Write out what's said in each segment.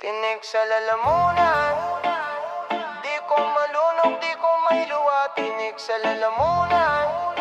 Tinig sa lalamunan, di ko malunok, di ko mailuwa. Tinig sa lalamunan,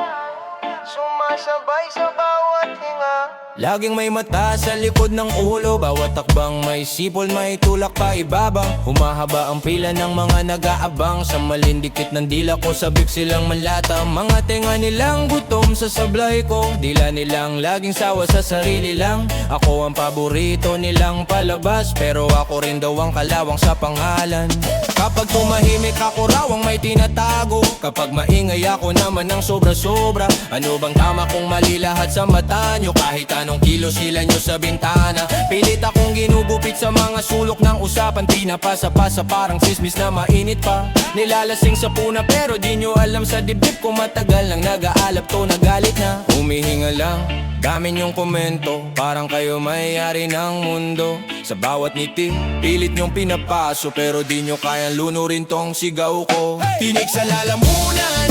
sumasabay sa bawat hinga. Laging may mata sa likod ng ulo, bawat takbang may sipol, may tulak pa ibabang. Humahaba ang pila ng mga nag-aabang, sa malindikit ng dila ko sabik silang manlata. Mga tenga nilang gutom sa sablay ko, dila nilang laging sawa sa sarili lang. Ako ang paborito nilang palabas, pero ako rin daw ang kalawang sa pangalan. Kapag tumahimik ako raw ang may tinatago, kapag maingay ako naman ng sobra-sobra. Ano bang tama kung mali lahat sa mata nyo? Kahit anong kilo sila nyo sa bintana, pilit akong ginugupit sa mga sulok ng usapan. Pinapasa-pasa parang sismis na mainit pa, nilalasing sa puna pero di nyo alam sa dibdib ko matagal nang nag-aalap to, nagalit na. Humihinga lang, gamin yung komento, parang kayo may-ari ng mundo. Sa bawat ngiti, pilit nyong pinapaso, pero di nyo kayang lunurin tong sigaw ko. Tinig sa lalamunan,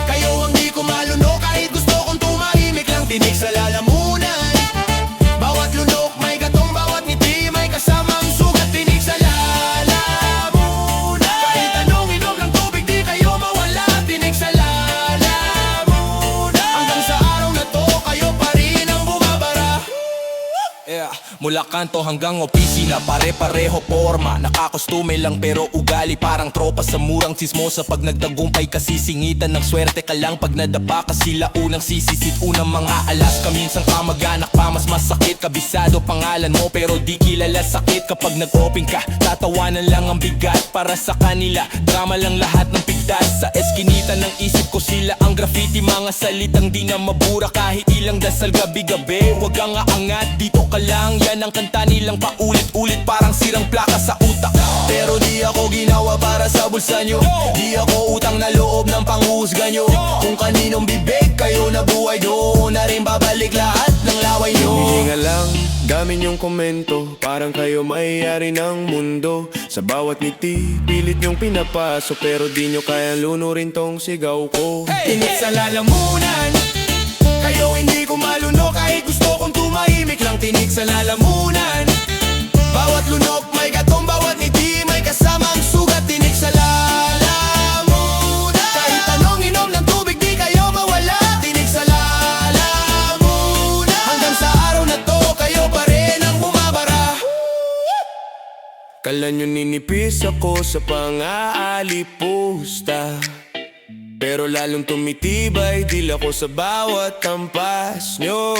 kayo ang di ko maluno, kahit gusto kong tumahimik lang. Tinig sa lalamunan, bawat lunok may gatong, bawat ngiti may kasamang sugat. Tinig sa lalamunan, kahit anong inom ng tubig di kayo mawala. Tinig sa lalamunan, hanggang sa araw na to kayo pa rin ang bumabara. Mula kanto hanggang opisina, pare-pareho forma. Nakakostume lang pero ugali parang tropa sa murang sismosa. Pag nagtagumpay kasi singitan ng swerte ka lang. Pag nadapa ka sila unang sisisit, unang mga alas. Kaminsang kamag-anak pa, mas masakit. Kabisado pangalan mo pero di kilala sakit. Kapag nag-open ka, tatawanan lang ang bigat. Para sa kanila, drama lang lahat ng pigtas. Sa eskinita ng isip ko sila ang graffiti, mga salitang di na mabura. Kahit ilang dasal gabi-gabi, wag kang aangat, dito ka lang. Yan ang kanta nilang paulit-ulit, parang sirang plaka sa utak. Pero di ako ginawa para sa bulsa nyo, di ako utang na loob ng panghuhusga nyo. Kung kaninong bibig kayo nabuhay, doon na rin babalik lahat ng laway nyo. Humihinga lang, gamin yung komento, parang kayo may-ari ng mundo. Sa bawat ngiti, pilit nyong pinapaso, pero di nyo kayang lunurin tong sigaw ko. Tinig sa lalamunan, kayo hindi ko maluno, kahit gusto kong tumahimik lang. Tinig sa lalamunan, bawat lunok may gatong, bawat ngiti may kasamang sugat. Tinig sa lalamunan, kahit anong inom ng tubig di kayo mawala. Tinig sa lalamunan, hanggang sa araw na to kayo pa rin ang bumabara. Kala nyo ninipis ako sa pang-aalipusta, pero lalong tumitibay dila ko sa bawat tampas nyo.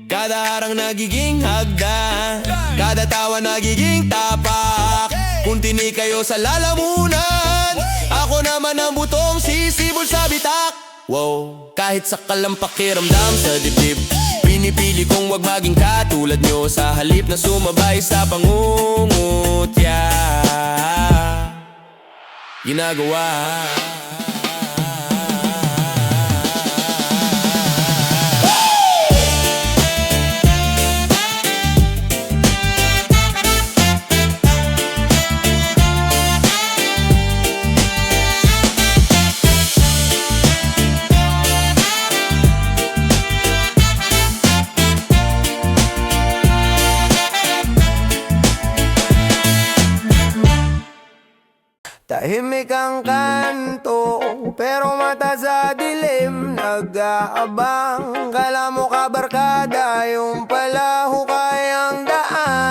Kada harang nagiging hagdan, kada tawa nagiging tapak. Kung tinig kayo sa lalamunan, ako naman ang butong sisibol sa bitak. Wow, kahit sakal ang pakiramdam sa dibdib, pinipili kong wag maging katulad nyo. Sa halip na sumabay sa pangungutya, ginagawa. Tahimik ang kanto, pero mata sa dilim nag-aabang. Kala mo kabarkada, yung pala hukay ang daan.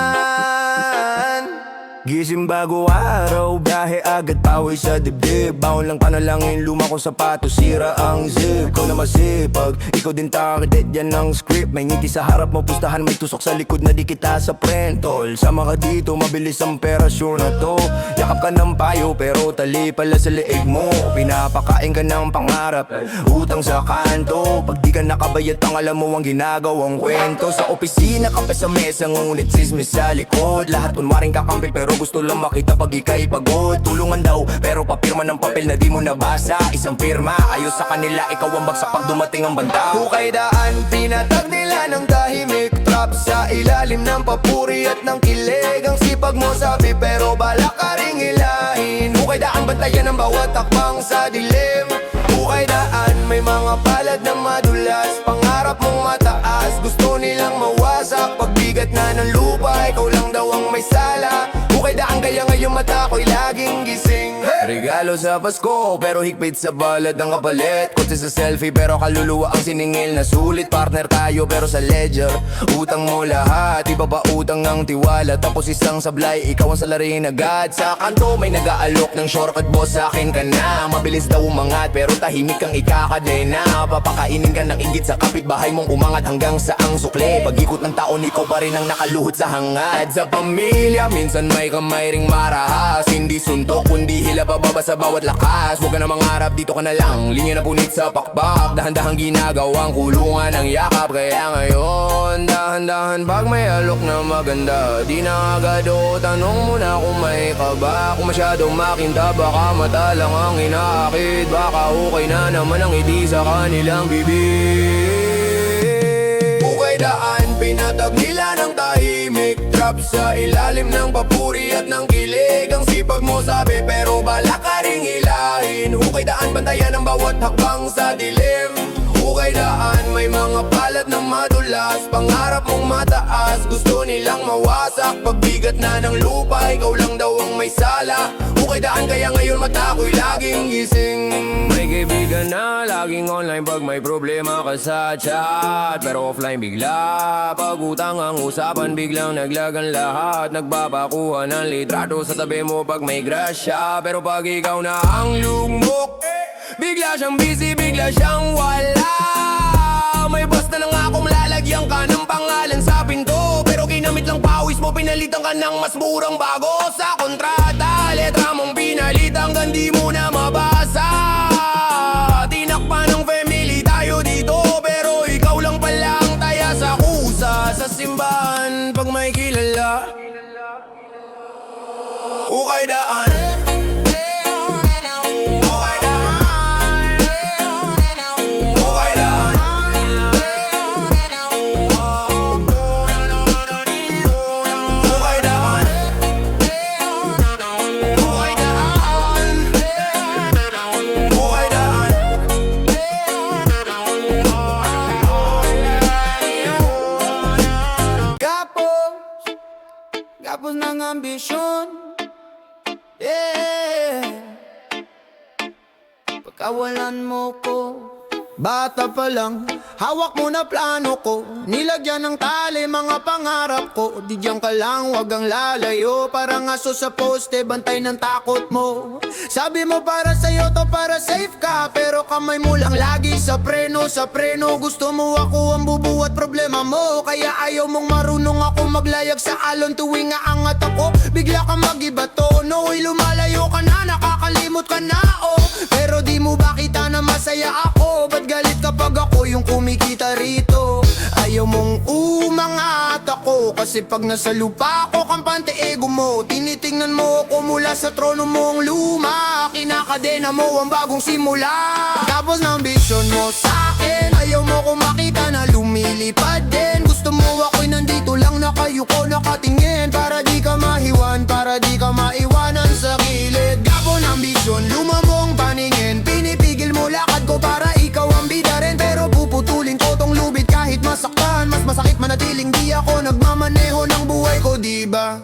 Gising bago araw, biyahe agad pawis sa dibdib. Baon lang panalangin, luma kong sapatos, sira ang zip. Ikaw na masipag, ikaw din target, yan ang script. May ngiti sa harap mo, pustahan may tusok sa likod na di kita sa prentol. Sama ka dito, mabilis ang pera, sure na to. Yakap ka ng payo, pero tali pala sa leeg mo. Pinapakain ka ng pangarap, utang sa kanto. Pag di ka nakabayad, ang alam mo ang ginagawang kwento. Sa opisina ka pa sa mesa, ngunit sismis sa likod. Lahat kunwaring kakampi, pero gusto lang makita pag ika'y pagod. Tulungan daw, pero papirma ng papel na di mo nabasa. Isang pirma, ayos sa kanila, ikaw ang bagsak pag dumating ang banta. Hukay daan, pinatag nila ng tahimik. Trap sa ilalim ng papuri at ng kilig. Ang sipag mo sabi, pero balak ka ring hilahin. Hukay daan, bantayan ang bawat takbang sa dilim. Hukay daan, may mga palad na madulas. Pangarap mong mataas, gusto nilang mawasak. Pagbigat na ng lupa, ikaw lang daw ang may sa gala. Bukay daan kaya ngayon mata ko'y laging gising. Regalo sa Pasko pero higpit sa balad ang kapalit. Kotse sa selfie pero kaluluwa ang siningil na sulit. Partner tayo pero sa ledger utang mo lahat, iba ba utang ng tiwala. Tapos isang sablay, ikaw ang salarin agad. Sa kanto may nag-aalok ng shortcut boss, sa akin ka na. Mabilis daw umangat pero tahimik kang ikakadena. Papakainin ka ng inggit sa kapitbahay mong umangat hanggang sa ang sukle. Pag-ikot ng taon ikaw pa rin ang nakaluhod sa hangad. Sa pamilya minsan may kamay ring marahas, hindi suntok kundi hila bababa sa bawat lakas. Huwag ka na mangarap, dito ka na lang. Linya na punit sa pakpak, dahan-dahang ginagawang kulungan ng yakap. Kaya ngayon, dahan-dahan pag may alok na maganda, di na agad o tanong muna kung may kaba. Kung masyadong makinta baka mata lang ang inaakit. Baka okay na naman ang idi sa kanilang bibig. Bukay daan, pinatag nila ng tahimik. Trap sa ilalim ng papuri at ng kilig. Ang sipag mo sabi pero bala ka ring hilahin. Hukay daan, bantayan ang bawat hakbang sa dilim. Hukay daan, may mga palat na madulas. Pangarap mong mataas, gusto nilang mawasak. Pagbigat na ng lupa, ikaw lang daw ang may sala. Hukay daan, kaya ngayon mata ko'y laging gising. May kaibigan na laging online pag may problema ka sa chat, pero offline bigla. Pag utang ang usapan, biglang naglagan lahat. Nagpapakuha ng litrato sa tabi mo pag may grasya. Pero pag ikaw na ang lugmok, bigla siyang busy, bigla siyang wala. May basta na nga kung lalagyan ka ng pangalan sa pinto, pero ginamit lang pawis mo, pinalitan ka ng mas murang bago sa kontrata. Letra mong pinalit hanggang di mo na mabasa. Tinakpan ng family tayo dito, pero ikaw lang pala ang taya sa kusa. Sa simbahan pag may kilala, ukay daan. Gapos ng ambisyon, yeah. Pagkawalan mo ko, bata pa lang, hawak mo na plano ko. Nilagyan ng tali mga pangarap ko. Di diyan ka lang, wag ang lalayo. Parang aso sa poste, bantay ng takot mo. Sabi mo para sa'yo to, para safe ka, pero kamay mo lang lagi sa preno. Sa preno, gusto mo ako ang bubuhat problema mo. Kaya ayaw mong marunong ako maglayag sa alon. Tuwing aangat ako, bigla ka mag-iba tono. Uy, lumalayo ka na, nakakalimot ka na, oh. Pero di mo ba kita na masaya ako? Ba't galit kapag ako yung kumikita rito? Ayaw mong umangat ako, kasi pag nasa lupa ako, kampante ego mo. Tinitingnan mo ako mula sa trono mong luma. Kinakadena mo ang bagong simula. Tapos ng ambisyon mo sa'kin, ayaw mo ko makita na lumilipad din. Gusto mo ako'y nandito lang, nakayuko, nakatingin. Para di ka mahiwan, para di ka maiwanan sa gilid. Gabo ng ambisyon, lumamong paningin. Pinipigil mo lakad ko para ikaw ang bida rin. Pero puputulin ko tong lubid kahit masaktan. Mas masakit manatiling di ako nagmamaneho ng buhay ko, diba?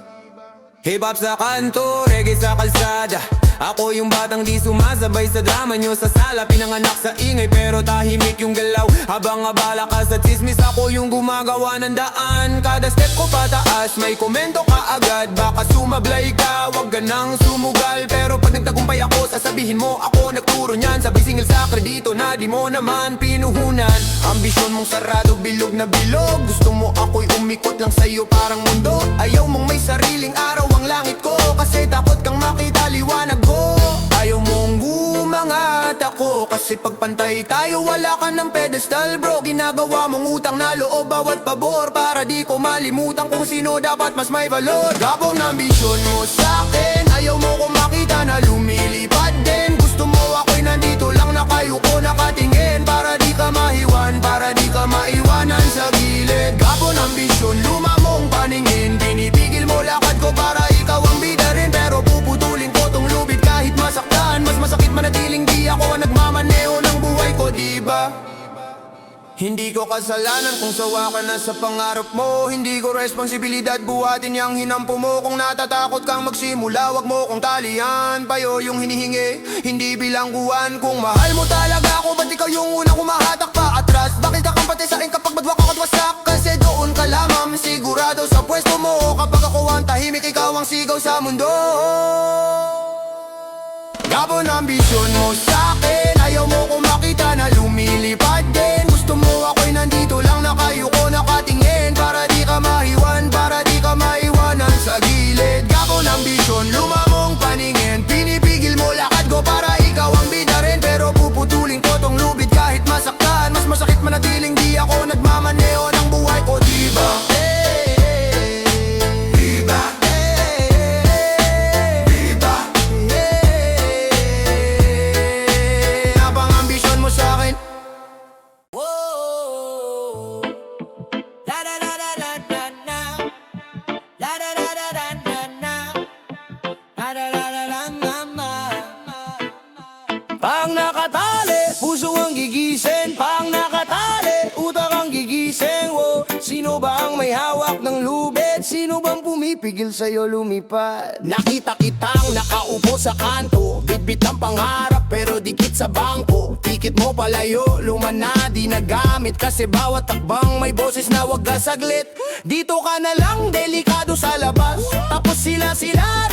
Hip-hop sa kanto, reggae sa kalsada. Ako yung batang di sumasabay sa drama nyo sa sala. Pinanganak sa ingay pero tahimik yung galaw. Habang abala ka sa chismis, ako yung gumagawa ng daan. Kada step ko pataas, may komento ka agad. Baka sumablay ka, wag ka nang sumugal. Pero pag nagtagumpay ako, sasabihin mo ako nagturo niyan. Sabi singil sa kredito na di mo naman pinuhunan. Ambisyon mong sarado, bilog na bilog. Gusto mo ako'y umikot lang sa'yo parang mundo. Ayaw mong may sariling araw ang langit ko, kasi takot kang makita liwanag ko. Ayaw mong umangat ako, kasi pagpantay tayo wala ka ng pedestal bro. Ginagawa mong utang na loob bawat pabor, para di ko malimutan kung sino dapat mas may valor. Gabong na ambisyon mo sa'kin, ayaw mo ko makita na lumilipad din. Gusto mo ako'y nandito lang, nakayuko, nakatingin. Para di ka mahiwan, para di ka maiwanan sa gilid. Gabong na ambisyon, lumamong paningin. Pinipigil mo lakad ko para ikaw ang bida rin. Pero puputulin ko tong lubid kahit masaktan. Mas masakit manatiling di ako nagmamaneho ng buhay ko, diba? Hindi ko kasalanan kung sawa ka na sa pangarap mo. Hindi ko responsibilidad buhatin yang hinampo mo. Kung natatakot kang magsimula, wag mo kong talian. Payo yung hinihingi, hindi bilangguan. Kung mahal mo talaga ako, ba't ikaw yung unang humahatak pa atras? Bakit ka kang pati sa akin kapag badwa ka wasak? Kasi doon ka lamang sigurado sa pwesto mo. Kapag ako ang tahimik, ikaw ang sigaw sa mundo. Gabon ambisyon mo sa'kin, ayaw mo kong makita na lumilipad din. Gusto mo ako'y nandito lang nakayuko nakatingin. Para di ka mahiwan, para di ka maiwanan sa gilid. Gabon ambisyon, lumamong paningin. Pinipigil mo lakad ko para ikaw ang bida rin. Pero puputulin ko tong lubid kahit masaktan. Mas masakit manatiling di ako nagmamaneho ng buhay ko, diba? Pang nakatali, puso ang gigising. Pang nakatali, utak ang gigising. Oh, sino ba ang may hawak ng lubid? Sino bang pumipigil sa'yo lumipad? Nakita kitang nakaupo sa kanto, bitbit ang pangarap pero dikit sa bangko. Tikit mo palayo, luma na di nagamit. Kasi bawat takbang may boses na wag ka saglit. Dito ka na lang, delikado sa labas. Tapos sila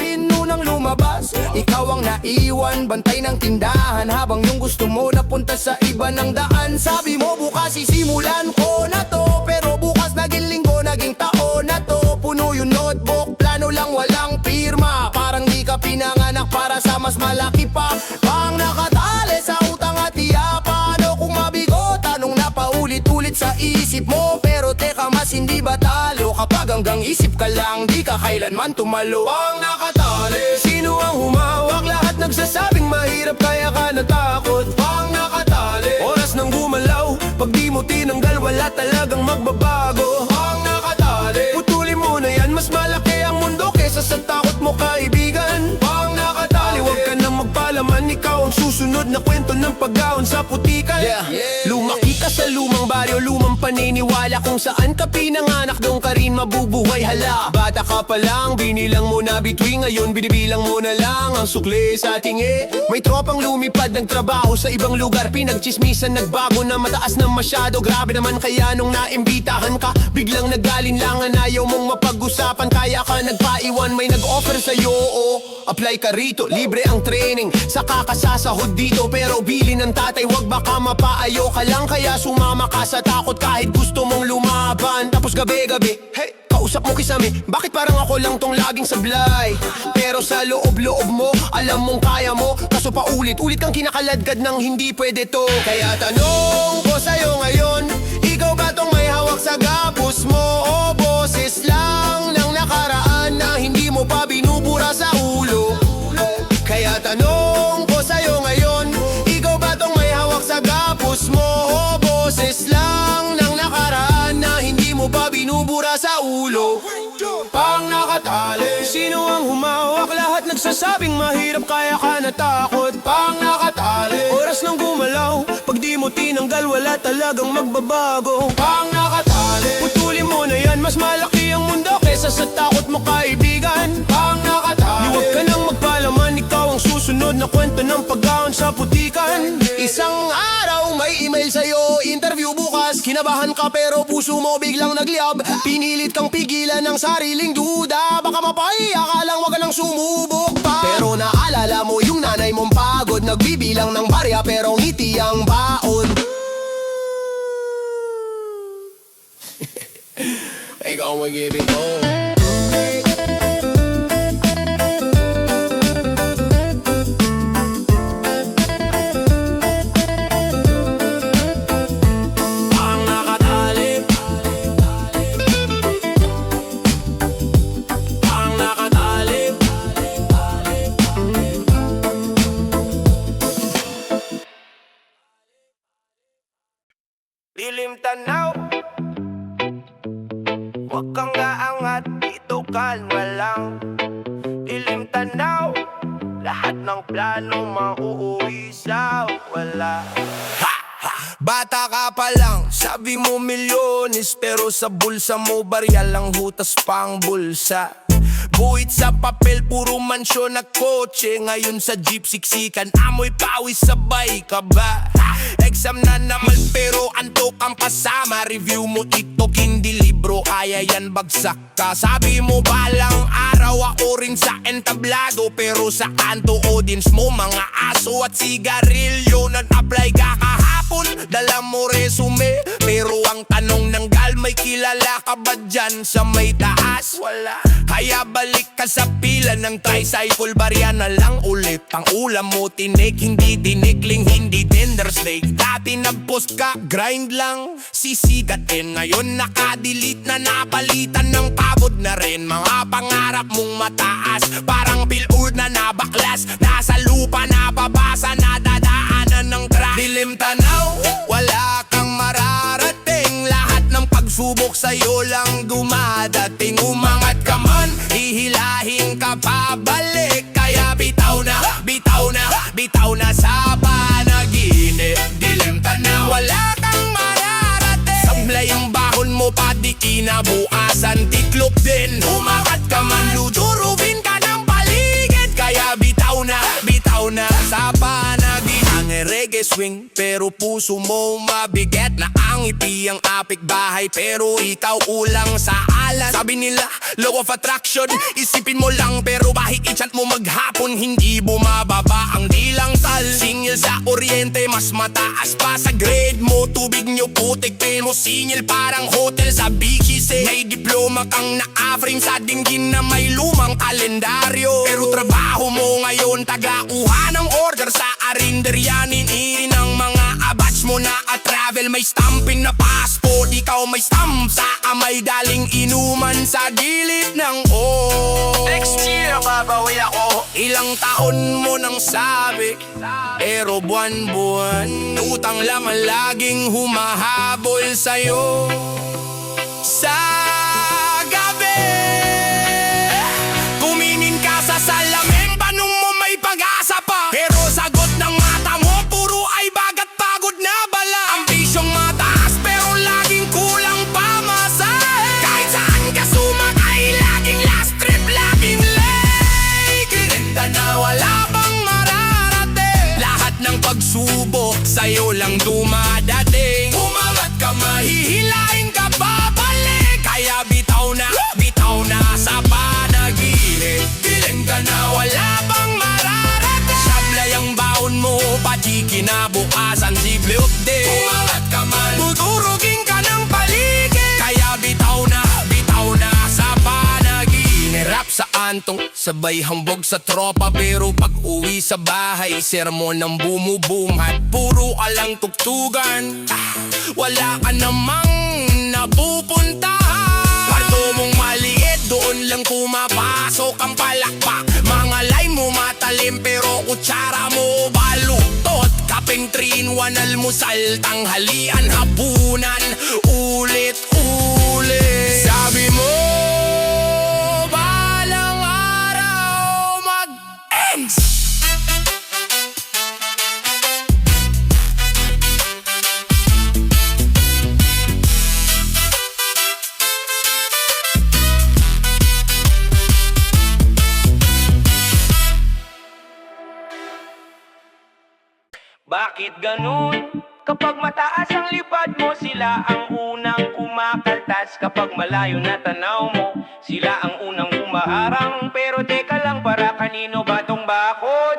rin nunang lumabas. Ikaw ang naiwan, bantay ng tindahan. Habang yung gusto mo napunta sa iba ng daan. Sabi mo bukas sisimulan ko na to, pero bukas naging linggo, naging taon na to. Puno yung notebook, plano lang walang pirma. Parang di ka pinanganak para sa mas malaki pa. Pang nakatali sa utang at iya. Paano kung mabigo? Tanong na paulit-ulit sa isip mo. Pero teka, mas hindi ba talo kapag hanggang isip ka lang, di ka kailanman tumalo? Pang nakatali, sino ang humawak? Lahat nagsasabing mahirap kaya ka natakot. Pang nakatali, oras nang gumalaw. Pag di mo tinanggal, wala talagang magbabago. Pang nakatali, putulin mo na yan. Mas malaki ang mundo kesa sa takot mo, kaibigan. Pang nakatali, huwag ka nang magpalaman. Ikaw ang susunod na kwento ng pag-ahon sa putikan. Lumaki ka sa lumang baryo, lumang paniniwala. Kung saan ka pinanganak, doon ka rin mabubuhay. Hala, bata ka pa lang, binilang mo na bituin. Ngayon binibilang mo na lang ang sukli sa tingi. May tropang lumipad ng trabaho sa ibang lugar. Pinagchismisan, nagbago na mataas na masyado. Grabe naman kaya nung naimbitahan ka, biglang naggalinlangan. Ayaw mong mapag-usapan, kaya ka nagpaiwan. May nag-offer sa'yo, apply ka rito. Libre ang training, saka ka sasahod dito. Pero bili ng tatay, wag baka mapaayo ka lang. Kaya sumama ka sa takot kahit gusto mong lumaban. Tapos gabi-gabi, hey, kausap mo kisame. Bakit parang ako lang tong laging sablay? Pero sa loob-loob mo, alam mong kaya mo. Kaso pa ulit-ulit kang kinakaladkad ng hindi pwede to. Kaya tanong ko sa'yo ngayon, ikaw ba tong may hawak sa gapos mo? O boses lang ng nakaraan na hindi mo pa binubura sa ulo? Kaya tanong ko sa'yo ngayon, ikaw ba tong may hawak sa gapos mo? O boses lang ng nakaraan na hindi mo pa binubura sa ulo? Pang nakatali, sino ang humawak? Lahat nagsasabing mahirap kaya ka natakot. Pang nakatali, oras nang gumalaw. Pag di mo tinanggal, wala talagang magbabago. Pang nakatali, putulin mo na yan. Mas malaki ang mundo kesa sa takot mo, kaibigan. Pang nakatali, huwag ka nang magpalaman. Ikaw ang susunod na kwento ng pag-ahon sa putikan. Isang araw may email sa'yo, interview bukas. Kinabahan ka pero puso mo biglang nagliyab. Pinilit kang pigilan ng sariling duda. Baka mapahiya ka lang, wag ka nang sumubok pa. Pero naalala mo yung nanay mong pagod, nagbibilang ng barya pero ngiti ang baon. Ikaw mag-give it all. Dilim tanaw, huwag kang gaangat, dito kalma lang. Dilim tanaw, lahat ng plano mauuwi sa wala. Bata ka pa lang, sabi mo milyones, pero sa bulsa mo baryal ang hutas pang bulsa. Buhit sa papel, puro mansyon na kotse. Ngayon sa jeep siksikan, amoy pawis, sabay ka ba? Exam na naman pero antok ang kasama. Review mo TikTok, hindi libro, kaya yan bagsak ka. Sabi mo balang araw ako rin sa entablado, pero sa kanto audience mo mga aso at sigarilyo. Nag-apply ka kahapon, dala mo resume, pero ang tanong ng gal, may kilala ka ba dyan sa may taas? Wala. Kaya balik ka sa pila ng tricycle, barya na lang ulit. Ang ulam mo tinik, hindi dinikling, hindi tender steak. Dati nag-post ka, grind lang, sisigatin. Ngayon nakadelete na, napalitan ng pagod na rin. Mga pangarap mong mataas, parang billboard na nabaklas. Nasa lupa nababasa, nadadaanan ng track. Dilim tanaw, wala kang mararating. Lahat ng pagsubok sa'yo lang dumadating. Umangat ka man, hihilahin ka pabalik. Kaya bitaw na, bitaw na, bitaw na sa panaginip. Dilim tanaw, wala kang mararating. Sablay ang bahon mo, pati kinabukasan tiklop din. Umangat ka man, ludurubin ka ng paligid. Kaya bitaw na sa panaginip. Ang reggae swing, pero puso mo mabigat. Na ang ngiti ang apik bahay, pero ikaw ulang sa alas. Sabi nila, law of attraction, isipin mo lang, pero bahit i-chat mo maghapon, hindi bumababa ang dilang tal. Singil sa kuryente, mas mataas pa sa grade mo. Tubig nyo putik, pen mo singil parang hotel sa BGC. May diploma kang naka-frame sa dinggin na may lumang kalendaryo, pero trabaho mo ngayon, taga-uha ng order sa arinderyanin. Ng mga abats mo na at travel, may stamping na passport. Ikaw may stamp sa kamay, daling inuman sa gilid ng next year babawi ako. Ilang taon mo nang sabi, pero buwan-buwan utang laman laging humahabol sa'yo. Sa gabi, tumingin ka sa salamin, tanong mo may pag-asa pa, pero sagot ng mata mo puro ay bagat pagod na bala. Ambisyong mataas pero laging kulang pamasahe. Kahit saan ka sumakay, laging last trip, laging late. Kirinda na wala bang mararating. Lahat ng pagsubok sa'yo lang dumadating. Umangat ka, mahihilahin ka babalik. Kaya bitaw na sa panaginip. Piling ka na wala bang mararating. Sablay ang baon mo, pati kinabukasan siblok din. Umangat ka man, tuturugin ka ng paligid. Kaya bitaw na sa panaginip. Rap sa antong, sabay hambog sa tropa, pero pag uwi sa bahay, sermon ng bumubum at puro alang tugtugan. Wala ka namang napupuntahan. Parto mong maliit, doon lang pumapasok ang palakpak. Mga line mo matalim, pero kutsara mo baluktot. Kapeng 3-in-1, almusal, tanghalian, hapunan, ulit-ulit. Sabi mo, balang araw mag-ends. Bakit ganun? Kapag mataas ang lipad mo, sila ang unang kumakaltas. Kapag malayo na tanaw mo, sila ang unang umaharang. Pero teka lang, para kanino ba tong bakod?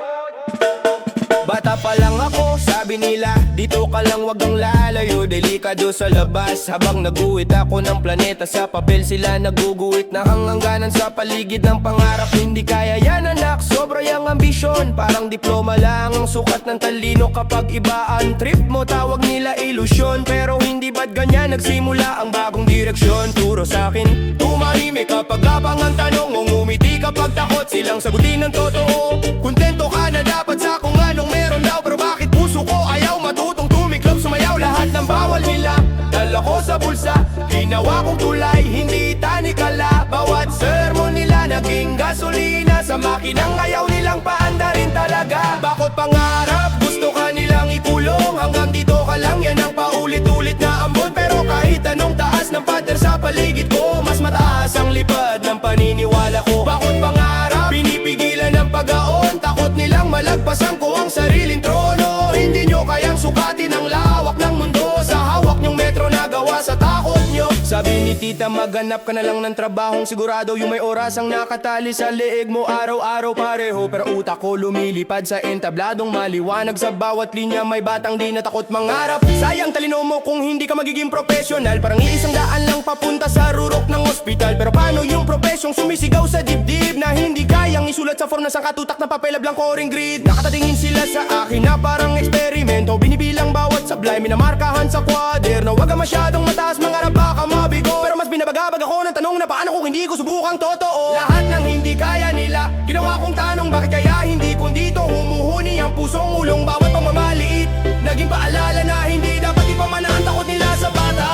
Bata pa lang ako, sabi nila, dito ka lang wag kang lalayo. Delikado sa labas, habang naguhit ako ng planeta. Sa papel sila naguguhit na hangganan sa paligid ng pangarap. Hindi kaya yan anak, sobra yung ambisyon. Parang diploma lang ang sukat ng talino. Kapag iba ang trip mo, tawag nila ilusyon. Pero hindi ba't ganyan nagsimula ang bagong direksyon? Turo sa'kin, tumahimik kapag abang ang tanong. Ngumiti kapag takot, silang sagutin ng totoo. Kontento ka na dapat sa kung anong meron daw, pero bakit puso ko ayaw matutong tumiklop, sumayaw? Lahat ng bawal nila, dala ko sa bulsa. Ginawa kong tulay, hindi tanikala. Bawat sermon nila naging gasolina sa makinang ayaw nilang paandarin talaga. Bakit pangarap, gusto ka nilang ikulong. Hanggang dito ka lang, yan ang Kahit anong taas ng pader sa paligid ko, mas mataas ang lipad ng paniniwala ko. Bakit pangarap, pinipigilan ng pag-aon, takot nilang malagpasan ko ang sariling trono. Hindi nyo kayang sukatin ang lawak ng mundo sa hawak nyong metro na gawa sa takot nyo. Sabi ni tita, maghanap ka na lang ng trabahong sigurado yung may oras ang nakatali sa leeg mo araw-araw pareho. Pero utak ko lumilipad sa entabladong maliwanag, sa bawat linya may batang di natakot mangarap. Sayang talino mo kung hindi ka magiging profesional, parang iisang daan lang papunta sa rurok ng ospital. Pero paano yung profesyong sumisigaw sa dibdib na hindi kayang isulat sa form na sangkatutak na papel blanco ring grid? Nakatatingin sila sa akin na parang eksperimento, binibilang bawat sablay, minamarkahan sa kwaderno. Wag ka masyadong mataas, mangarap baka mabigo. Pero mas binabagabag ako ng tanong na paano kung hindi ko subukang totoo. Lahat ng hindi kaya nila, ginawa kong tanong, bakit kaya hindi kung dito humuhuni ang pusong ulong bawat pamamaliit? Naging paalala na hindi dapat ipamana ang takot nila sa bata.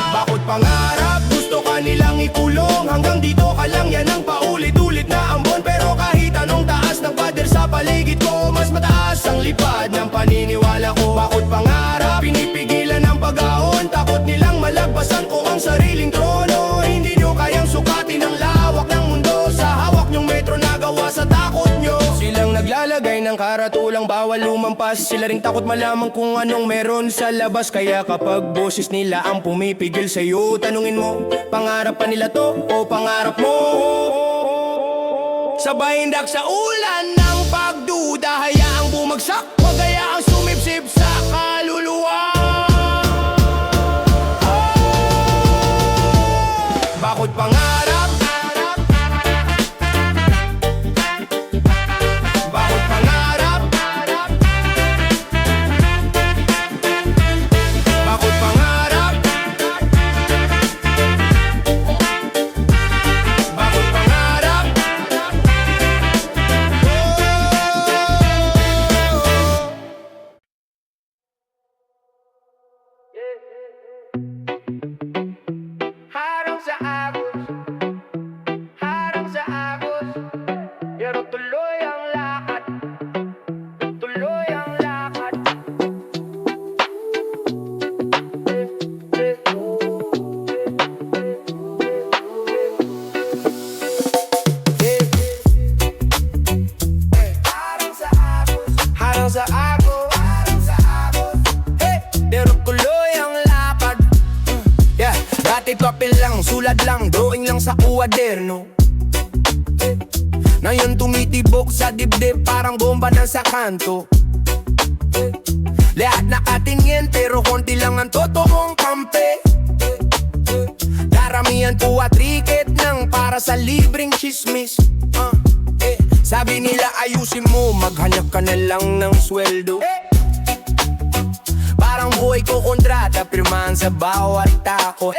Bakit pangarap, gusto ka nilang ikulong, hanggang dito ka lang, yan ang paulit-ulit na ambon. Pero kahit anong taas ng pader sa paligid ko, mas mataas ang lipad ng paniniwala ko. Bakit pangarap, pinipigilan ng pag-aon, takot nilang malagpasan ko ang sariling trono. Hindi nyo kayang sukatin ang lawak ng mundo sa hawak nyong metro na gawa sa takot nyo. Silang naglalagay ng karatulang bawal lumampas, sila ring takot malaman kung anong meron sa labas. Kaya kapag boses nila ang pumipigil sa'yo, tanungin mo, pangarap pa nila to o pangarap mo? Sabay hindak sa ulan ng pagduda, hayaang bumagsak, wag hayaang sumipsip sa kaluluwa. Bakit pangarap? Bakit pangarap? Bakit pangarap? Bakit pangarap? Harang sa agos, harang sa agos, pero tuloy ang lakad, tuloy ang lakad. Harang sa agos, harang sa agos, harang sa agos, pero tuloy ang lakad. Yeah, dati papel lang, sulat lang, drawing lang sa kuwaderno. Ngayon tumitibok sa dibdib, parang bomba na sa kanto. Lahat nakatingin, pero konti lang ang totoong kampe. Daramihan po at riket ng para sa libreng chismis. Sabi nila ayusin mo, maghanap ka na lang ng sweldo. Parang buhay ko kontrata, pirmahan sa bawat takot.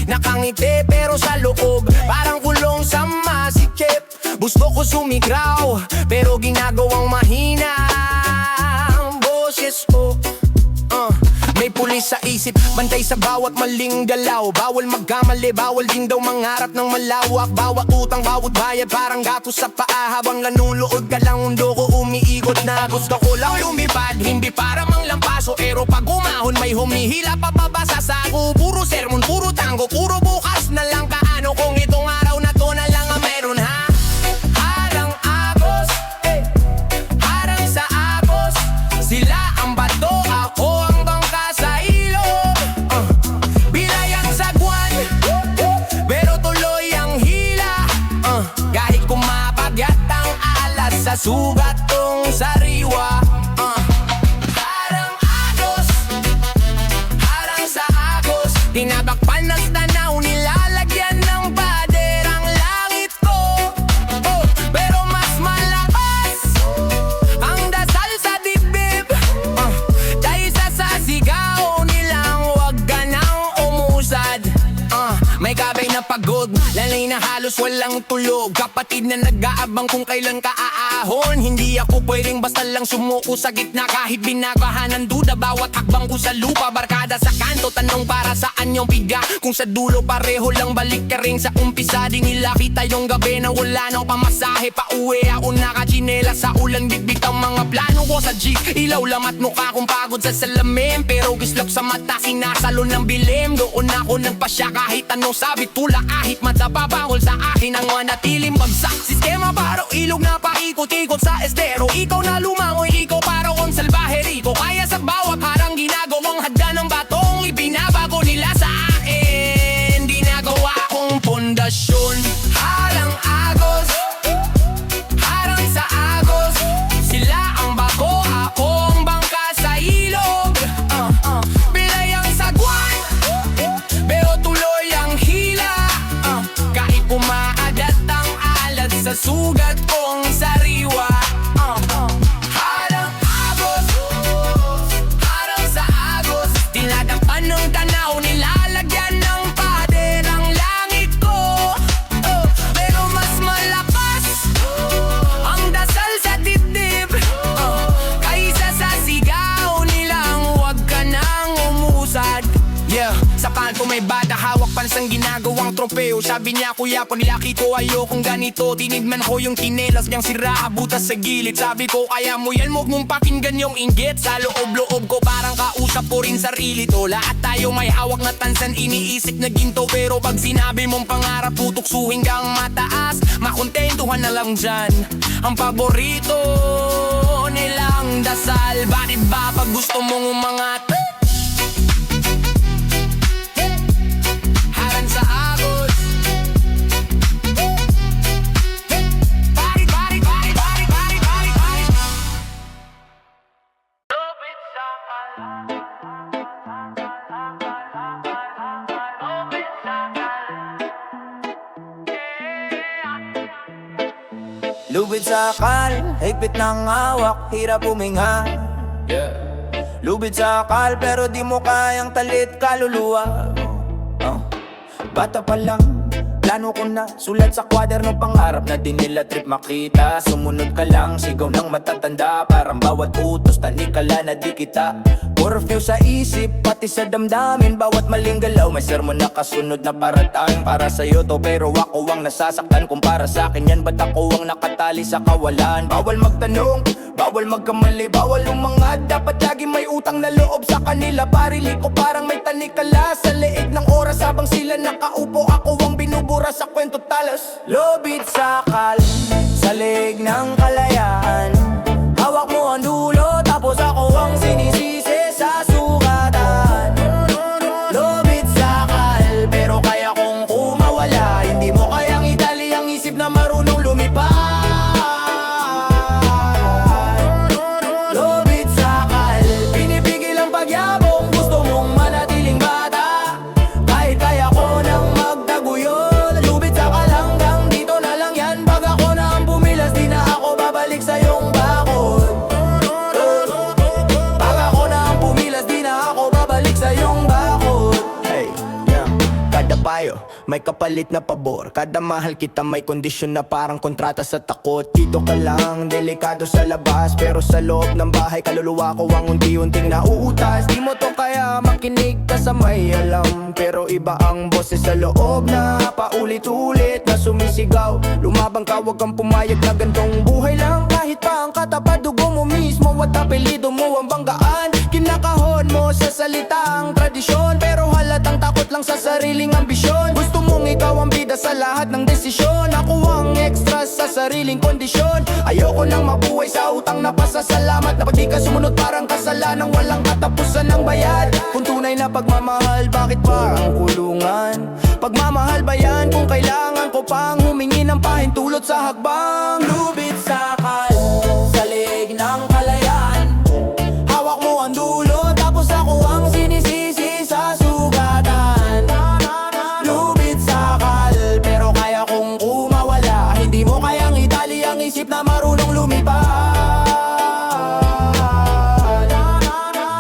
Nakangiti pero sa loob, parang kulong sa masikip. Gusto ko sumigraw, pero ginagawang mahina ang boses ko. May pulis sa isip, bantay sa bawat maling galaw. Bawal magkamali, bawal din daw mangarap ng malawak. Bawat utang, bawat bayad, parang gatos sa paa. Habang nanulood ka lang, mundo ko umiikot na. Gusto ko lang lumipad, hindi para manglampaso. Pero pag umahon, may humihila pababa sa sako. Puro sermon, puro tango, puro bukas na lang. Kaano kung itong araw na to na lang ang meron, ha? Harang agos, harang sa agos. Sila ang bato, ako ang bangka sa ilog. Bilayang sagwan, pero tuloy ang hila. Kahit kumapagyat ang alas sa sugat tong sariwa. Harang agos, harang sa agos. Tinabakpan ng tanaw, nilalagyan ng pader ang langit ko. Pero mas malakas ang dasal sa dibdib, kaysa sa sigaw nilang wag ka nang umusad. May gabay na pagod, lalay na halos walang tulog. Kapatid na nag-aabang kung kailan ka aahon. Hindi ako pwedeng basta lang sumuko sa gitna. Kahit binagahan ng duda, bawat hakbang ko sa lupa. Barkada sa kanto, tanong para saan yung piga. Kung sa dulo pareho lang, balik ka rin sa umpisa. Di nila kita yung gabi na wala nang pamasahe. Pauwi ako nakachina tsinela sa ulan, bitbit ang mga plano ko sa jeep. Ilaw lang at mukha kong pagod sa salamin, pero gislap sa mata, sinasalo ng bilim. Doon ako nagpasya kahit anong sabi, tula kahit matababangol sa akin ang manatiling bagsak. Sistema parang ilog na paikot-ikot sa estero. Ikaw na lumangoy, ikaw parang salbahe rito. Kaya sa bawat harang ginagawang hadda ng batong, ibinabago nila sa akin. Ginagawa kong pundasyon, halang agos, harang sa agos. Sila ang bako, ako ang bangka sa ilog. Bilayang sagwan, pero tuloy ang hila. Kahit umaadat ang alat sa sugat kong sariwa. Harang agos, harang sa agos. Tinadampan ng tanaw, nilalagyan ng pader ang langit ko. Pero mas malakas ang dasal sa dibdib kaysa sa sigaw nilang huwag ka nang umusad. Yeah, sa kanto may bata, hawak pansang ginagawang tropeo. Sabi niya, kuya, panilaki ko, ayokong ganito. Tinignan ko yung tinelas niyang sira, butas sa gilid. Sabi ko, kaya mo yan, huwag mong pakinggan yung inggit. Sa loob-loob ko parang kausap ko rin sarili to. Lahat tayo may hawak na tansan, iniisip na ginto. Pero pag sinabi mong pangarap, tutuksuhin kang mataas. Makontentuhan na lang dyan ang paborito nilang dasal. Bakit ba pag gusto mong umangat? Harang sa agos, Lupit sa kalan, lupit sa kalan. Lubid sa akal, higpit ng hawak, hirap huminga. Lubid sa akal, pero di mo kayang talit kaluluwa. Bata pa lang, plano ko na, sulat sa kwaderno, pangarap na din nila trip makita. Sumunod ka lang, sigaw ng matatanda, parang bawat utos, tanikala na di kita. Curfew sa isip, pati sa damdamin, bawat maling galaw, may sermon na kasunod na parating. Para sa'yo to, pero ako ang nasasaktan. Kung para sa'kin yan, ba't ako ang nakatali sa kawalan? Bawal magtanong, bawal magkamali, bawal umangad. Dapat lagi may utang na loob sa kanila. Parili ko parang may tanikala sa leeg ng oras, habang sila nakaupo, ako ang binubura sa kwento talas. Lobit sa akal, sa leeg ng kalayaan, hawak mo ang dulo, tapos ako ang sinisisi sa sugatan. Lobit sa akal, pero kaya kong kumawala. Hindi mo kayang idali ang isip na marunong lumipad. Lobit sa akal, pinipigil ang pagyabong, gusto mong manatiling bata. Kahit kaya ko nang magtaguyod, lubid sa akal hanggang dito na lang yan. Pag ako na ang bumilas, di na ako babalik sa iyong bakod. Pag ako na ang bumilas, di na ako babalik sa iyong bakod. Hey, yeah. Kada payo, may kapalit na pabor. Kada mahal kita, may kondisyon na parang kontrata sa takot. Dito ka lang, delikado sa labas, pero sa loob ng bahay, kaluluwa ko ang unti-unting nauutas. Di mo to kaya makinig ka sa may alam, pero iba ang boses sa loob na paulit-ulit na sumisigaw. Lumabang ka, wag kang pumayag na gantong buhay lang. Kahit pa ang katapat, dugo mo mismo at apelido mo ang banggaan. Kinakahon mo sa salitang tradisyon, pero halatang takot lang sa sariling ambisyon. Gusto mong ikaw ang bida sa lahat ng desisyon, ako ang extra sa sariling kondisyon. Ayoko nang mabuhay sa utang na pasasalamat, na pag di ka sumunod parang kasalanang walang katapusan ng bayad. Kung tunay na pagmamahal, bakit pa ang kulungan? Pagmamahal ba yan kung kailangan ko pang humingi ng pahintulot sa hakbang? Lubid sa akal, sa leeg ng kalayaan, hawak mo ang dulo, tapos ako ang sinisisi sa sugatan. Lubid sa akal, pero kaya kong kumawala. Hindi mo kayang idali ang isip na marunong lumipad.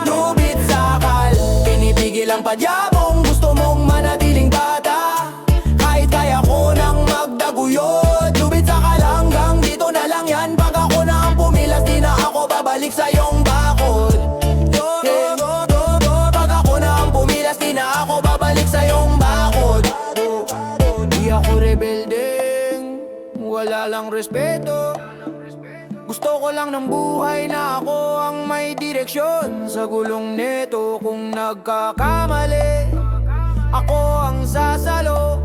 Lubid sa akal, pinipigil ang padyabong, gusto mong manatiling bata. Kahit kaya ko nang magdaguyod, lubid sa akal hanggang dito na lang yan. Pag ako na ang pumilas, di na ako babalik sa iyong bakod. Pag ako na ang pumilas, di na ako babalik sa iyong bakod. Di ako rebeldeng, wala lang respeto. Gusto ko lang ng buhay na ako ang may direksyon sa gulong nito. Kung nagkakamali, ako ang sasalo.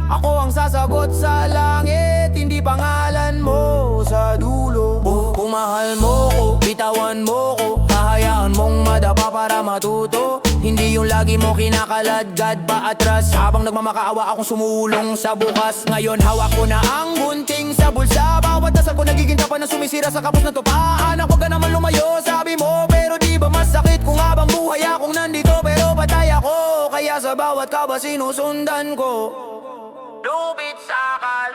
Ako ang sasagot sa langit, hindi pangalan mo sa dulo. Kung mahal mo ko, bitawan mo ko, hahayaan mong madapa para matuto. Hindi yung lagi mo kinakaladkad pa atras, habang nagmamakaawa akong sumulong sa bukas. Ngayon hawak ko na ang gunting sa bulsa. Bawat dasal ko nagiging tapan na sumisira sa kapos na tupaan. Ako ka naman lumayo, sabi mo, pero di ba masakit kung habang buhay akong nandito, pero patay ako. Kaya sa bawat kaba sinusundan ko, lubid sakal.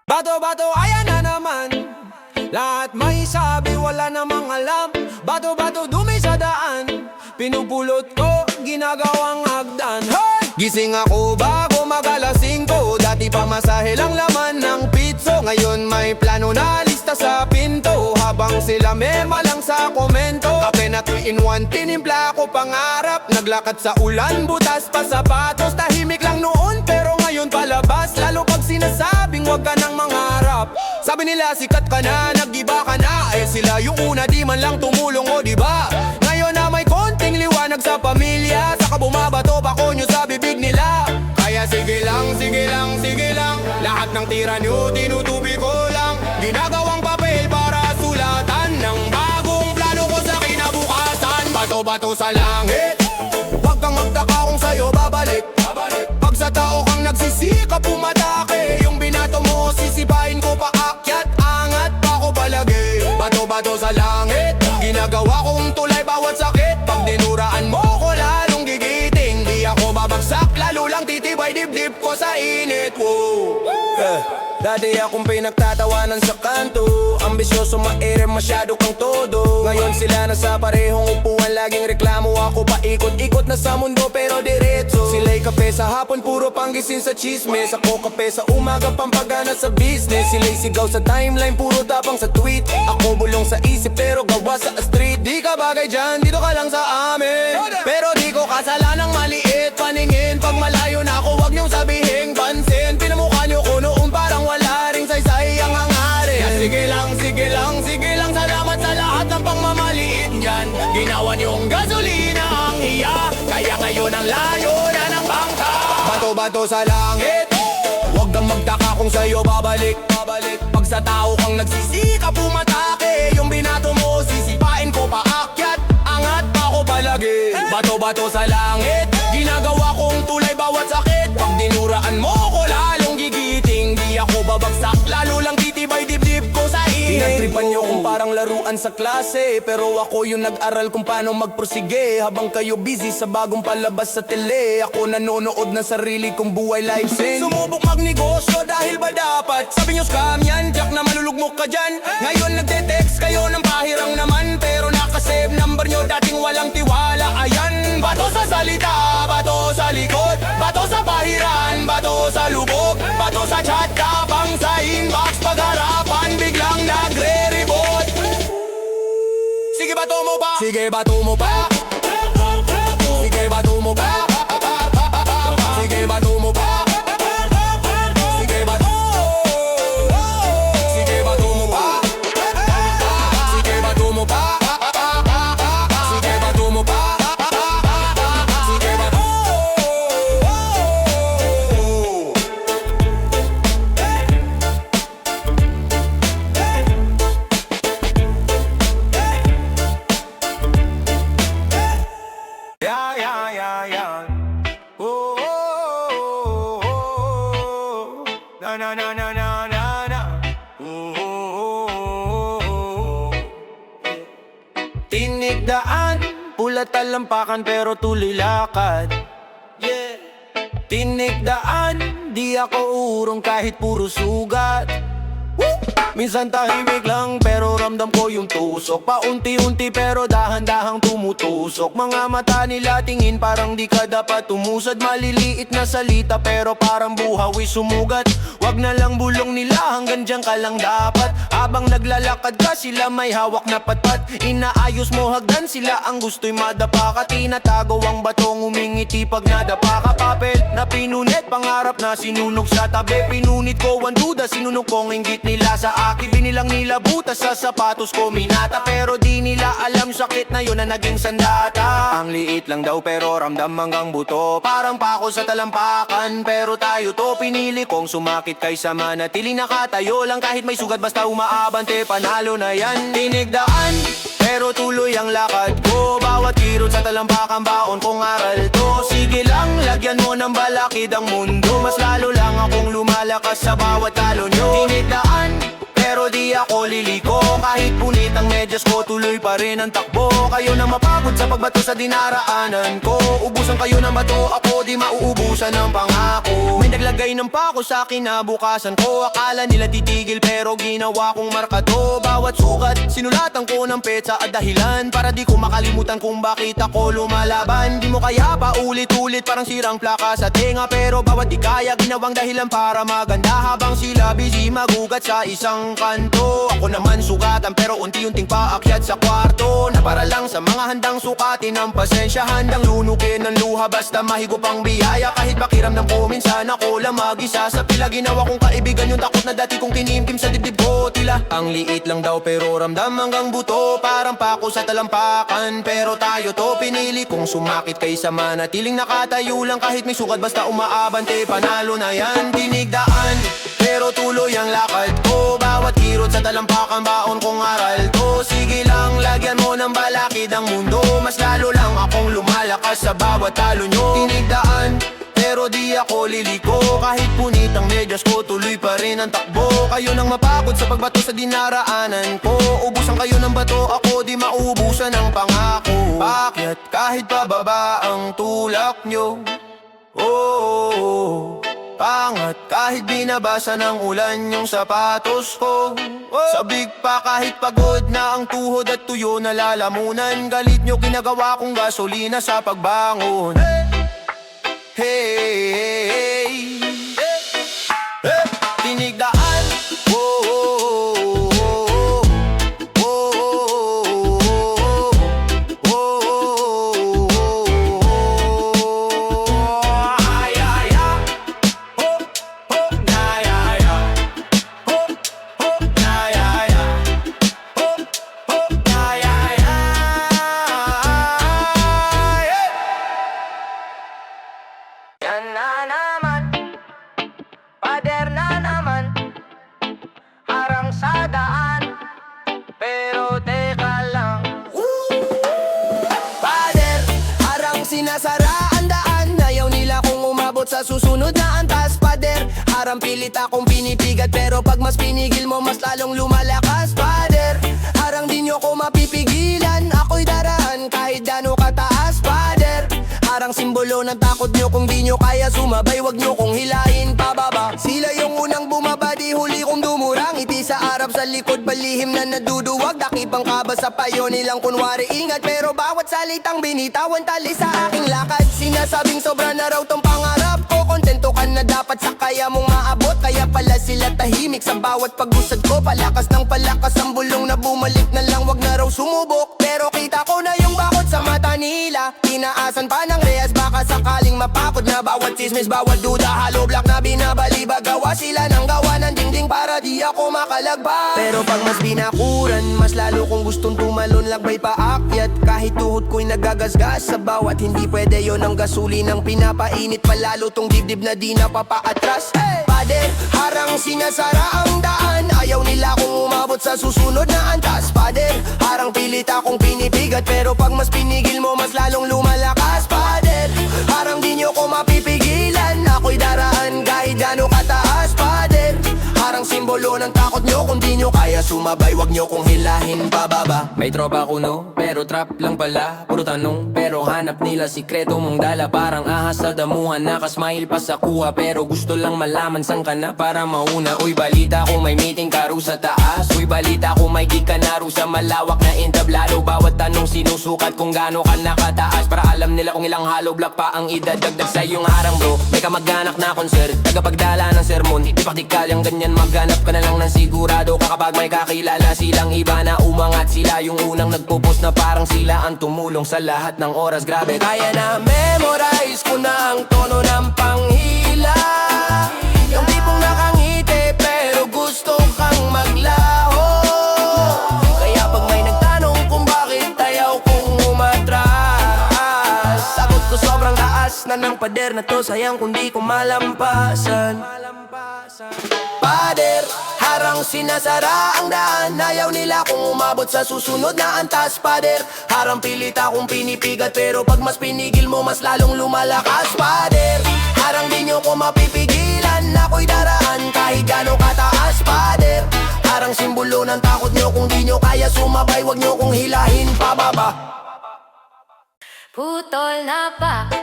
Bato-bato, ayan na naman. Lahat may sabi, wala namang alam. Bato-bato, dumi sa daan. Pinupulot ko, ginagawang hagdan. Hey! Gising ako bago mag-alasing ko. Dati pa masahe lang laman ng pizzo. Ngayon may plano na lista sa pinto. Habang sila mema lang sa komento. Kape na 3-in-1, tinimpla ko pangarap. Naglakad sa ulan, butas pa sapatos. Tahimik lang noon, pero ngayon palabas. Lalo pag sinasabing wag ka nang mangarap. Sabi nila sikat ka na, nag-iba ka na. Eh sila yung una, di man lang tumulong, o diba? Ngayon na may konting liwanag sa pamilya, saka bumabato pa ko nyo sa bibig nila. Kaya sige lang, sige lang, sige lang. Lahat ng tira nyo, tinutubi ko lang. Ginagawang papel para sulatan ng bagong plano ko sa kinabukasan. Bato-bato sa langit, wag kang magtaka kung sa'yo babalik. Pag sa tao kang nagsisikap pumatake, yung binato mo sisipain ko paakyat, angat pa ko palagi. Bato-bato sa langit, ginagawa kong tulay bawat sakit. Pag dinuraan mo ko lalong gigiting, di ako babagsak, lalo lang titibay dibdib ko sa init. Dati akong pinagtatawanan sa kanto, ambisyoso maere, masyado kang todo. Ngayon sila na sa parehong upuan, laging reklamo. Ako paikot-ikot na sa mundo pero diretso. Sila'y kape sa hapon, puro panggising sa chismes. Ako kape sa umaga, pampagana sa business. Sila'y sigaw sa timeline, puro tapang sa tweet. Ako bulong sa isip pero gawa sa street. Di ka bagay dyan, dito ka lang sa amin. Pero di ko kasalanang maliit paningin. Pag malayo na ako, wag niyong sabihin pansin. Pinamukha niyo ko noon parang wala ring saysay ang hangarin. Sige lang, sige lang, sige lang. Salamat sa lahat ng pangmamaliit dyan. Ginawa niyong gasolina ang hiya, kaya ngayon ang layo na ng bangka. Bato-bato sa langit, wag kang magtaka kung sa'yo babalik. Pag sa tao kang nagsisikap pumatake, yung binato mo sisipain ko paakyat, angat pa ko palagi. Bato-bato sa langit, ginagawa kong tulay bawat sakit. Pag dinuraan mo ko lalong gigiting, di ako babagsak, lalo lang titibay dibdib ko sa init. Tinagtripan niyo kung parang laruan sa klase, pero ako yung nag-aral kung paano magprosige. Habang kayo busy sa bagong palabas sa tele, ako nanonood ng sarili kong buhay live scene. Sumubok magnegosyo dahil ba dapat? Sabi niyo scam yan, jack na malulugmok ka dyan. Ngayon nagte-text kayo ng pahirang naman, pero nakasave number niyo dating walang tiwala. Ayan, bato sa salita, bato sa likod, bato sa bahiran, bato sa lubog, bato sa chat, tapang sa inbox. Pagharapan biglang nagre-reboot. Sige bato mo pa, sige bato mo pa, sige bato mo pa, sige bato mo pa, sige bato, sige bato mo pa, sige bato mo pa, sige bato mo pa, sige bato. Yeah. Oh, oh, oh, oh. Na na na na na na na. Oh, oh, oh, oh. Tinig daan, pula talampakan pero tuloy lakad. Yeah. Tinig daan, di ako urong kahit puro sugat. Woo! Minsan tahimik lang pero ramdam ko yung tusok. Paunti-unti pero dahan-dahang tumutusok. Mga mata nila tingin parang di ka dapat tumusad. Maliliit na salita pero parang buhawi sumugat. Wag na lang bulong nila, hanggang dyan ka lang dapat. Habang naglalakad ka, sila may hawak na patpat. Inaayos mo hagdan, sila ang gusto'y madapa ka. Tinatago ang batong umingiti pag nadapa ka. Papel na pinunit, pangarap na sinunog sa tabi. Pinunit ko ang duda, sinunog kong inggit nila sa akin. Binilang nila butas sa sapatos ko minata. Pero di nila alam sakit na yun na naging sandata. Ang liit lang daw pero ramdam hanggang buto. Parang pako sa talampakan, pero tayo to. Pinili kong sumakit kaysa manatiling nakatayo lang. Kahit may sugat basta umaabante, panalo na yan. Tinigdaan, pero tuloy ang lakad ko. Bawat kirot sa talampakan, baon kong aral to. Sige lang, lagyan mo ng balakid ang mundo. Mas lalo lang akong lumalakas sa bawat talo nyo. Tinigdaan, pero di ako liliko. Kahit punit ang medyas ko, tuloy pa rin ang takbo. Kayo na mapagod sa pagbato sa dinaraanan ko. Ubusan kayo ng bato, ako di mauubusan ng pangako. May naglagay ng pako sa kinabukasan ko. Akala nila titigil pero ginawa kong marka to. Bawat sukat, sinulatan ko ng petsa at dahilan, para di ko makalimutan kung bakit ako lumalaban. Di mo kaya pa ulit-ulit, parang sirang plaka sa tenga. Pero bawat di kaya, ginawang dahilan para maganda. Habang sila busy magugat sa isang kanto, ako naman sugatan pero unti-unting paakyat sa kwarto. Na para lang sa mga handang sukatin ang pasensya. Handang lunukin ng luha basta mahigop ang biyaya. Kahit pakiramdam ko minsan ako lang mag-isa sa pila. Ginawa kong kaibigan yung takot na dati kong tinimtim sa dibdib ko. Tila ang liit lang daw pero ramdam hanggang buto. Parang pako sa talampakan, pero tayo to. Pinili kong sumakit kaysa manatiling nakatayo lang. Kahit may sugat basta umaabante, panalo na yan. Tinigdaan, pero tuloy ang lakad ko. Bawat kirot sa talampakan, baon kong aral to. Sige lang, lagyan mo ng balakid ang mundo. Mas lalo lang akong lumalakas sa bawat talo nyo. Tinigdaan, pero di ako liliko. Kahit punit ang medyas ko, tuloy pa rin ang takbo. Kayo nang mapagod sa pagbato sa dinaraanan ko. Ubusan kayo ng bato, ako di maubusan ng pangako. Paakyat kahit pababa ang tulak nyo. Oh, pangat kahit binabasa ng ulan yung sapatos ko. Sabik pa kahit pagod na ang tuhod at tuyo na lalamunan. Galit nyo ginagawa kong gasolina sa pagbangon. Hey, tinigdaan. Yan na naman, pader na naman, harang sa daan, pero teka lang. Pader, harang sinasara ang daan. Ayaw nila kung umabot sa susunod na antas. Pader, harang pilit akong pinipigat, pero pag mas pinigil mo, mas lalong lumalakas. Pader, harang di nyo ko mapipigilan. Ako'y daraan kahit dano kataas. Pader, harang simbolo ng takot nyo. Kung di nyo kaya sumabay, wag nyo kong hilahin pababa. Sila yung unang bumaba, di huli kong dumurang. Ngiti sa harap, sa likod, balihim na naduduwag. Dakipang kaba sa payo nilang kunwari ingat, pero bawat salitang binitawan tali sa aking lakad. Sinasabing sobra na raw tong pangarap ko. Kontento ka na dapat sa kaya mong maabot. Kaya pala sila tahimik sa bawat pag-usad ko. Palakas ng palakas ang bulong na bumalik na lang, wag na raw sumubok. Pero kita ko na yung bakot sa mata nila. Tinaasan pa ng reyes, baka sakaling mapakot na. Bawat chismis, bawat duda, hollow block na binabaliba. Gawa sila ng gawa ng dingding para di ako makalagpas. Pero pag mas binakuran, mas lalo kong gustong tumalon, lagbay paakyat. Kahit tuhod ko'y nagagasgas sa bawat hindi pwede yon ang gasolinang pinapainit. Palalo tong dibdib na di napapaatras. Pader, harang sinasara ang daan. Ayaw nila kung umabot sa susunod na antas. Pader, harang pilit akong pinipigat, pero pag mas pinigil mo, mas lalong lumalakas. Pader, harang di nyo ko mapipigilan. Ako'y daraan kahit gano'ng kataas. Pader, harang simbolo ng takot nyo. Kung di nyo kaya sumabay, wag nyo kong hilahin pababa. May tropa kuno, pero trap lang pala. Puro tanong, pero hanap nila sikreto mong dala. Parang ahas sa damuhan, nakasmile pa sa kuha. Pero gusto lang malaman saan ka na para mauna. Uy, balita ko may meeting ka ro sa taas. Uy, balita ko may gig ka na ro sa malawak na entablado. Bawat tanong sinusukat kung gaano ka nakataas, para alam nila kung ilang hollow block pa ang idadagdag sa iyong harang bro. May kamag-anak na concert, tagapagdala ng sermon. paktikal yung ganyan, maghanap ka na lang ng sigurado ka kapag may kakilala silang iba na umangat. Sila yung unang nagpo-post na parang sila ang tumulong sa lahat ng oras. Grabe, kaya na memorize ko na ang tono ng panghila. Yung tipong nakangiti pero gusto kang maglaho. Kaya pag may nagtanong kung bakit ayaw kong umatras, sagot ko sobrang taas na ng pader na to, sayang kung di ko malampasan. Pader, harang sinasara ang daan, ayaw nila kung umabot sa susunod na antas. Pader, harang pilit akong pinipigat, pero pag mas pinigil mo mas lalong lumalakas. Pader, harang di nyo ko mapipigilan, ako'y daraan kahit gano'ng kataas. Pader, harang simbolo ng takot nyo, kung di nyo kaya sumabay wag nyo kong hilahin pababa. Putol na pak,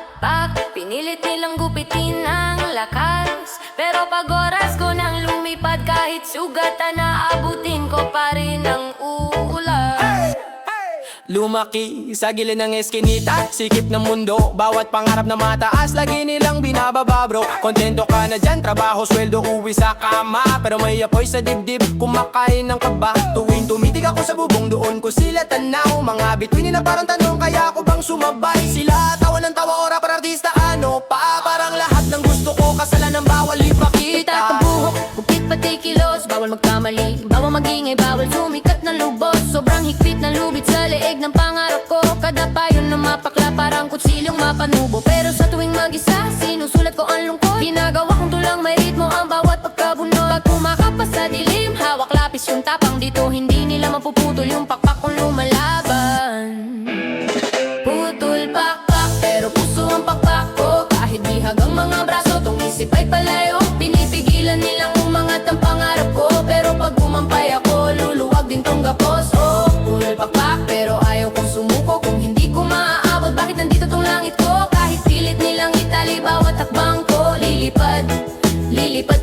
pinilit nilang gupitin ang lakas. Pero pag oras ko nang lumipad, kahit sugatan na abutin ko pa rin ang ulan. Lumaki sa gilid ng eskinita, sikip ng mundo, bawat pangarap na mataas, lagi nilang binababa bro. Kontento ka na dyan, trabaho, sweldo, uwi sa kama, pero may apoy sa dibdib, kumakain ng kaba. Tuwing tumitig ako sa bubong, doon ko sila tanaw. Mga bituinin na parang tanong, kaya ako bang sumabay? Sila tawa ng tawa, ora para artista, ano pa? Parang lahat ng gusto ko, kasalan ng bawal ipakita. Itat ang buhok, gupit pati kilos, bawal magkamali, bawal magingay, bawal sumikat na lubos. Sobrang higpit na lubid sa leeg ng pangarap ko, kada payo na mapakla parang kutsilyong mapanubo. Pero sa tuwing mag-isa, sinusulat ko ang lungkot, ginagawa kong tulang may ritmo ang bawat pagkabunod. Pag kumakapas sa dilim, hawak lapis yung tapang dito, hindi nila mapuputol yung pakpak kong lumalaban. Putol pakpak, pero puso ang pakpak ko, kahit bihag ang mga braso, tong isip ay palayo. Pinipigilan nilang umangat ang pangarap ko, pero pag gumampay ako, luluwag din tong gapos. Oh, putol pakpak, pero ayaw kong sumuko, kung hindi ko maaabot, bakit nandito tong langit ko? Kahit pilit nilang itali bawat takbang ko, lilipad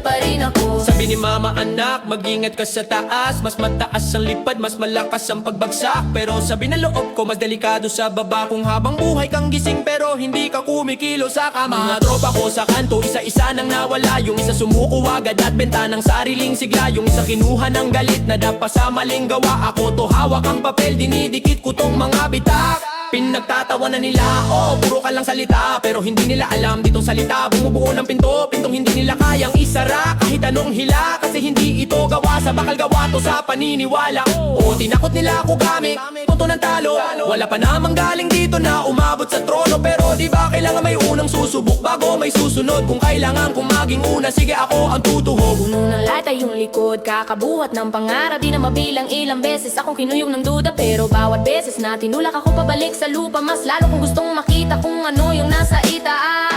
pa rin ako. Sabi ni mama, anak, mag-ingat ka sa taas, mas mataas ang lipad, mas malakas ang pagbagsak. Pero sabi na loob ko, mas delikado sa baba, kung habang buhay kang gising pero hindi ka kumikilo sa kama. Mga tropa ko sa kanto, isa-isa nang nawala. Yung isa sumuko agad at benta ng sariling sigla, yung isa kinuha ng galit na dapa sa maling gawa. Ako to hawak ang papel, dinidikit ko tong mga bitak. Pinagtatawa na nila, oh, puro ka lang salita, pero hindi nila alam ditong salita bumubuo ng pinto, pintong hindi nila kayang isara kahit anong hila, kasi hindi ito gawa sa bakal, gawa to sa paniniwala. O tinakot nila ako gamit punto ng talo, wala pa namang galing dito na umabot sa trono. Pero di ba kailangan may unang susubok bago may susunod? Kung kailangan kong maging una, sige ako ang tutuhog. Puno ng lata yung likod, kakabuhat ng pangarap, di na mabilang ilang beses akong kinuyog ng duda. Pero bawat beses na tinulak ako pabalik sa lupa, mas lalo kong gustong makita kung ano yung nasa itaas.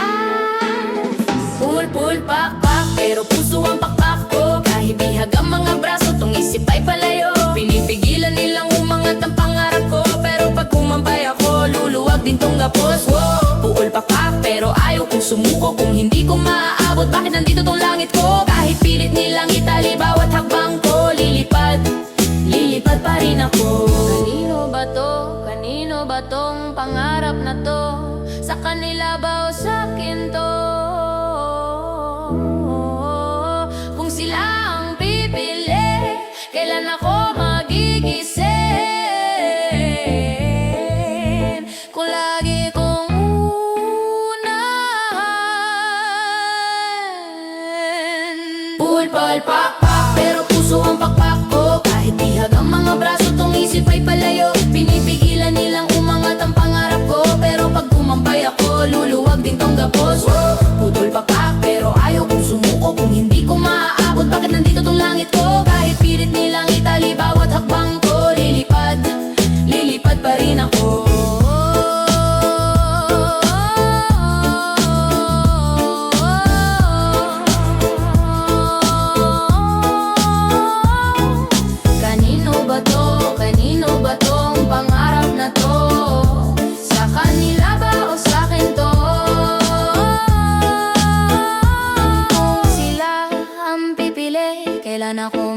Pul pakpak, pero puso ang pakpak ko, kahit bihag ang mga braso, tong isip ay palayo. Pinipigilan nilang umangat ang pangarap ko, pero pag kumampay ako, luluwag din tong gapos. Pul pakpak, pero ayaw kong sumuko, kung hindi ko maaabot, bakit nandito tong langit ko? Kahit pilit nilang itali bawat hakbang ko, lilipad pa rin ako. Kanino ba to? Kanino ba tong pangarap na to? Sa kanila ba o sa akin to? Kung sila ang pipili, kailan ako magigising? Kung lagi kong unahan. Pul pakpak, pero puso ang pakpak ko, kahit bihag ang mga braso, tong isip ay palayo. Pinipigilan nilang umangat ang pangarap ko, pero pag kumampay ako, luluwag din tong gapos. Putol pakpak, pero ayaw kong sumuko, kung hindi ko maaabot, bakit nandito tong langit ko? Kahit pilit nilang itali bawat hakbang ko, lilipad pa rin ako. Kanino ba tong pangarap na to? Sa kanila ba o sa akin to? Kung sila ang pipili, kailan ako